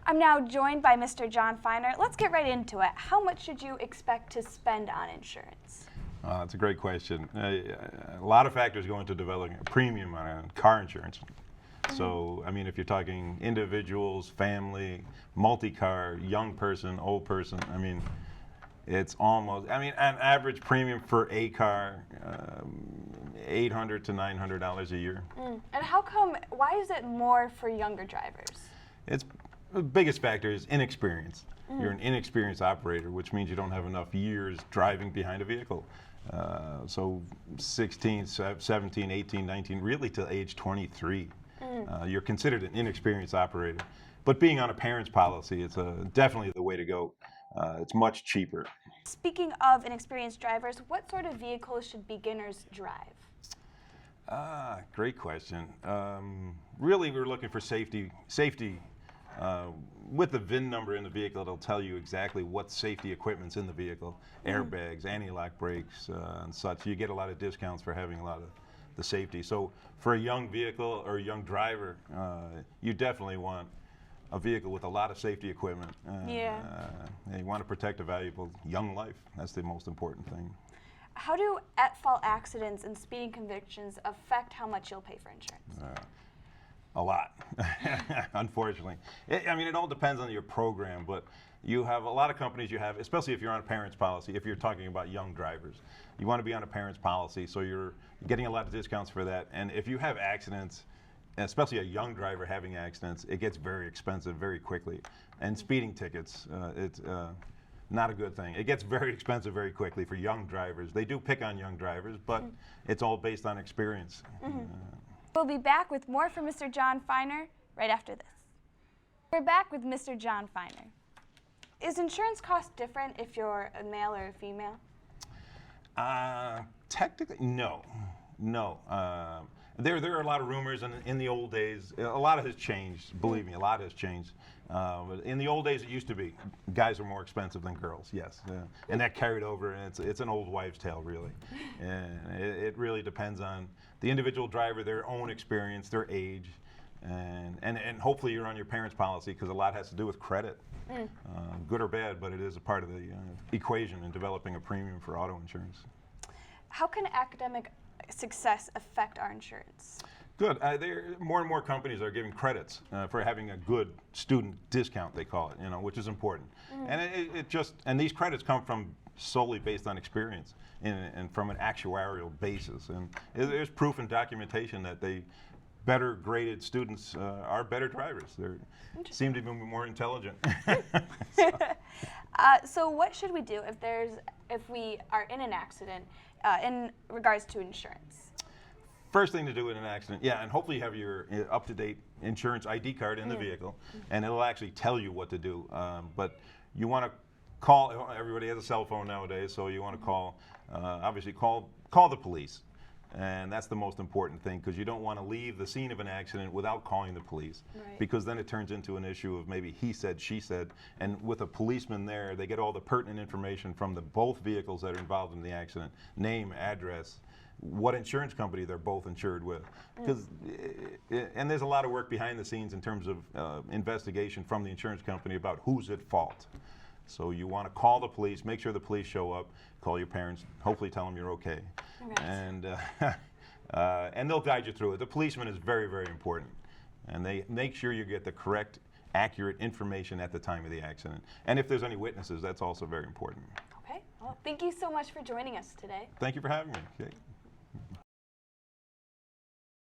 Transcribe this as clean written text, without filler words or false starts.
I'm now joined by Mr. John Feiner. Let's get right into it. How much should you expect to spend on insurance? That's a great question. A lot of factors go into developing a premium on car insurance. So, I mean, if you're talking individuals, family, multi-car, young person, old person, I mean, it's almost, I mean, an average premium for a car, $800 to $900 a year. And how come, why is it more for younger drivers? It's the biggest factor is inexperience. You're an inexperienced operator, which means you don't have enough years driving behind a vehicle. So 16, 17, 18, 19, really till age 23. You're considered an inexperienced operator. But being on a parent's policy, it's definitely the way to go. It's much cheaper. Speaking of inexperienced drivers, what sort of vehicles should beginners drive? Great question. Really, we're looking for safety. With the VIN number in the vehicle, it'll tell you exactly what safety equipment's in the vehicle. Airbags, anti-lock brakes, and such. You get a lot of discounts for having a lot of the safety. So for a young vehicle or a young driver, you definitely want a vehicle with a lot of safety equipment. And you want to protect a valuable young life. That's the most important thing. How do at-fault accidents and speeding convictions affect how much you'll pay for insurance? A lot, unfortunately. I mean, it all depends on your program, but you have a lot of companies especially if you're on a parent's policy, if you're talking about young drivers, you want to be on a parent's policy, so you're getting a lot of discounts for that. And if you have accidents, especially a young driver having accidents, it gets very expensive very quickly. And speeding tickets, it's not a good thing. It gets very expensive very quickly for young drivers. They do pick on young drivers, but it's all based on experience. We'll be back with more from Mr. John Feiner right after this. We're back with Mr. John Feiner. Is insurance cost different if you're a male or a female? Technically, no. There are a lot of rumors, and in the old days, a lot has changed. Believe me, a lot has changed. In the old days, it used to be guys were more expensive than girls. Yes, and that carried over, and it's an old wives' tale, really. And it really depends on the individual driver, their own experience, their age, and hopefully you're on your parents' policy because a lot has to do with credit, good or bad, but it is a part of the equation in developing a premium for auto insurance. How can academic success affect our insurance? Good. More and more companies are giving credits for having a good student discount, they call it, which is important. And these credits come from solely based on experience and from an actuarial basis. And there's proof and documentation that better graded students are better drivers. They seem to be more intelligent. So what should we do if we are in an accident in regards to insurance? First thing to do in an accident, and hopefully you have your up-to-date insurance ID card in the vehicle, and it'll actually tell you what to do. But you want to call, everybody has a cell phone nowadays, so you want to call, obviously call the police. And that's the most important thing, because you don't want to leave the scene of an accident without calling the police, because then it turns into an issue of maybe he said, she said, and with a policeman there, they get all the pertinent information from both vehicles that are involved in the accident, name, address, what insurance company they're both insured with. And there's a lot of work behind the scenes in terms of investigation from the insurance company about who's at fault. So you want to call the police, make sure the police show up, call your parents, hopefully tell them you're okay. And they'll guide you through it. The policeman is very, very important. And they make sure you get the correct, accurate information at the time of the accident. And if there's any witnesses, that's also very important. Okay. Well, thank you so much for joining us today. Thank you for having me. Okay.